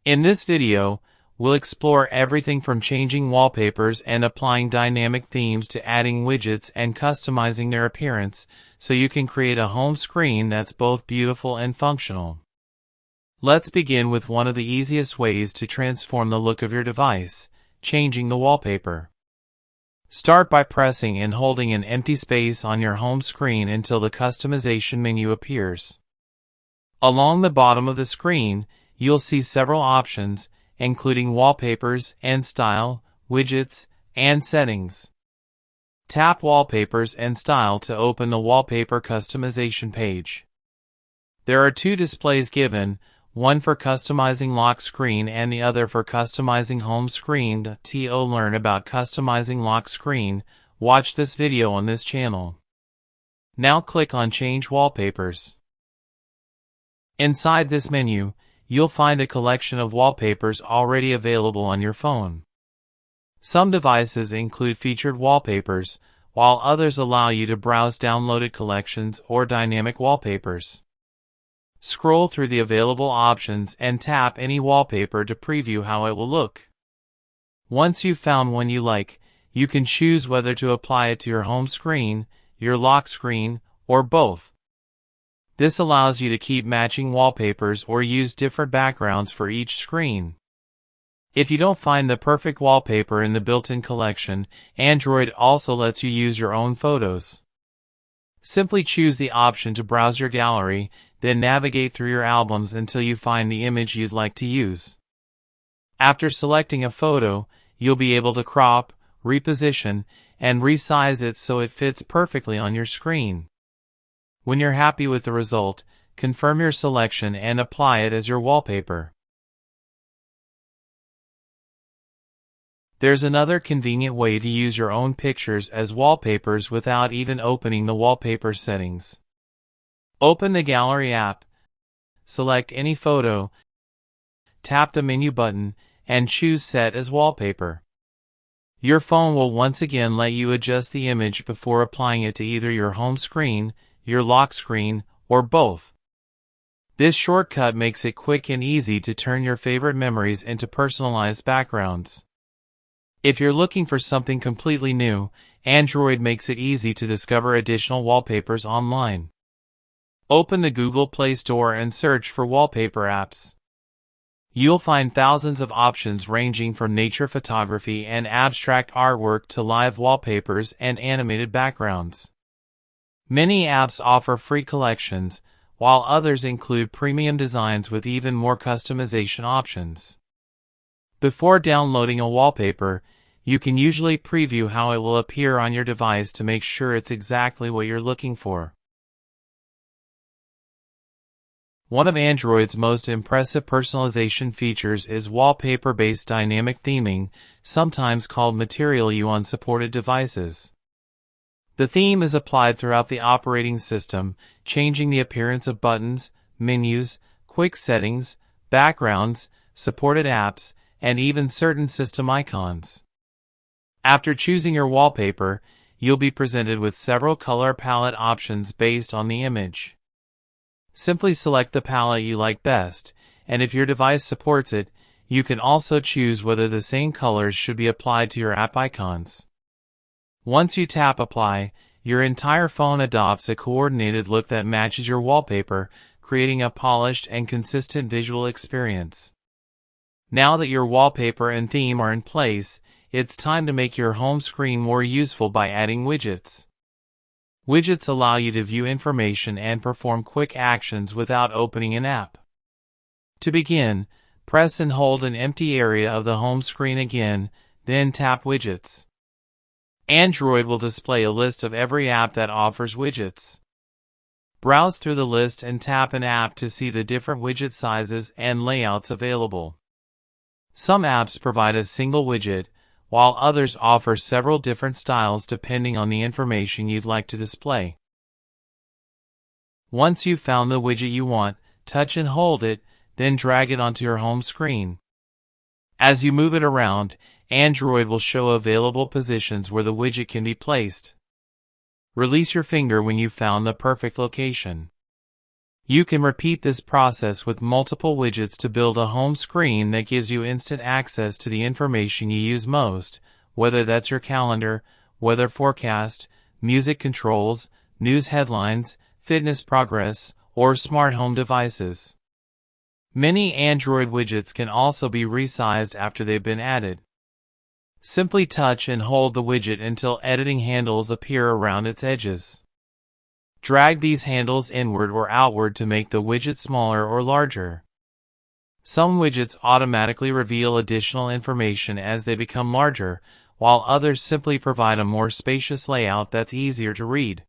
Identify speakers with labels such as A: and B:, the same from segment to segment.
A: In this video, we'll explore everything from changing wallpapers and applying dynamic themes to adding widgets and customizing their appearance so you can create a home screen that's both beautiful and functional. Let's begin with one of the easiest ways to transform the look of your device, changing the wallpaper. Start by pressing and holding an empty space on your home screen until the customization menu appears. Along the bottom of the screen, you'll see several options, including wallpapers and style, widgets, and settings. Tap Wallpapers and Style to open the wallpaper customization page. There are two displays given, one for customizing lock screen and the other for customizing home screen. To learn about customizing lock screen, watch this video on this channel. Now click on Change Wallpapers. Inside this menu, you'll find a collection of wallpapers already available on your phone. Some devices include featured wallpapers, while others allow you to browse downloaded collections or dynamic wallpapers. Scroll through the available options and tap any wallpaper to preview how it will look. Once you've found one you like, you can choose whether to apply it to your home screen, your lock screen, or both. This allows you to keep matching wallpapers or use different backgrounds for each screen. If you don't find the perfect wallpaper in the built-in collection, Android also lets you use your own photos. Simply choose the option to browse your gallery, then navigate through your albums until you find the image you'd like to use. After selecting a photo, you'll be able to crop, reposition, and resize it so it fits perfectly on your screen. When you're happy with the result, confirm your selection and apply it as your wallpaper. There's another convenient way to use your own pictures as wallpapers without even opening the wallpaper settings. Open the Gallery app, select any photo, tap the menu button, and choose Set as Wallpaper. Your phone will once again let you adjust the image before applying it to either your home screen, your lock screen, or both. This shortcut makes it quick and easy to turn your favorite memories into personalized backgrounds. If you're looking for something completely new, Android makes it easy to discover additional wallpapers online. Open the Google Play Store and search for wallpaper apps. You'll find thousands of options ranging from nature photography and abstract artwork to live wallpapers and animated backgrounds. Many apps offer free collections, while others include premium designs with even more customization options. Before downloading a wallpaper, you can usually preview how it will appear on your device to make sure it's exactly what you're looking for. One of Android's most impressive personalization features is wallpaper-based dynamic theming, sometimes called Material U on supported devices. The theme is applied throughout the operating system, changing the appearance of buttons, menus, quick settings, backgrounds, supported apps, and even certain system icons. After choosing your wallpaper, you'll be presented with several color palette options based on the image. Simply select the palette you like best, and if your device supports it, you can also choose whether the same colors should be applied to your app icons. Once you tap Apply, your entire phone adopts a coordinated look that matches your wallpaper, creating a polished and consistent visual experience. Now that your wallpaper and theme are in place, it's time to make your home screen more useful by adding widgets. Widgets allow you to view information and perform quick actions without opening an app. To begin, press and hold an empty area of the home screen again, then tap Widgets. Android will display a list of every app that offers widgets. Browse through the list and tap an app to see the different widget sizes and layouts available. Some apps provide a single widget, while others offer several different styles depending on the information you'd like to display. Once you've found the widget you want, touch and hold it, then drag it onto your home screen. As you move it around, Android will show available positions where the widget can be placed. Release your finger when you've found the perfect location. You can repeat this process with multiple widgets to build a home screen that gives you instant access to the information you use most, whether that's your calendar, weather forecast, music controls, news headlines, fitness progress, or smart home devices. Many Android widgets can also be resized after they've been added. Simply touch and hold the widget until editing handles appear around its edges. Drag these handles inward or outward to make the widget smaller or larger. Some widgets automatically reveal additional information as they become larger, while others simply provide a more spacious layout that's easier to read.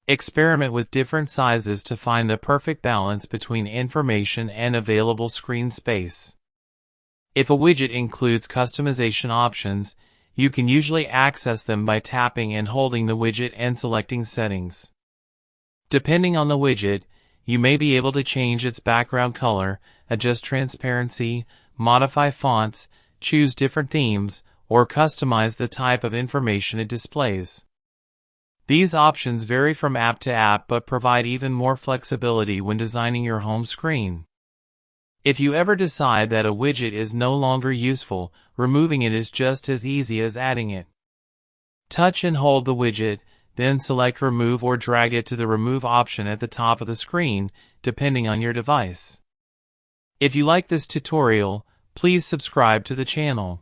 A: Experiment with different sizes to find the perfect balance between information and available screen space. If a widget includes customization options, you can usually access them by tapping and holding the widget and selecting settings. Depending on the widget, you may be able to change its background color, adjust transparency, modify fonts, choose different themes, or customize the type of information it displays. These options vary from app to app but provide even more flexibility when designing your home screen. If you ever decide that a widget is no longer useful, removing it is just as easy as adding it. Touch and hold the widget, then select Remove or drag it to the Remove option at the top of the screen, depending on your device. If you like this tutorial, please subscribe to the channel.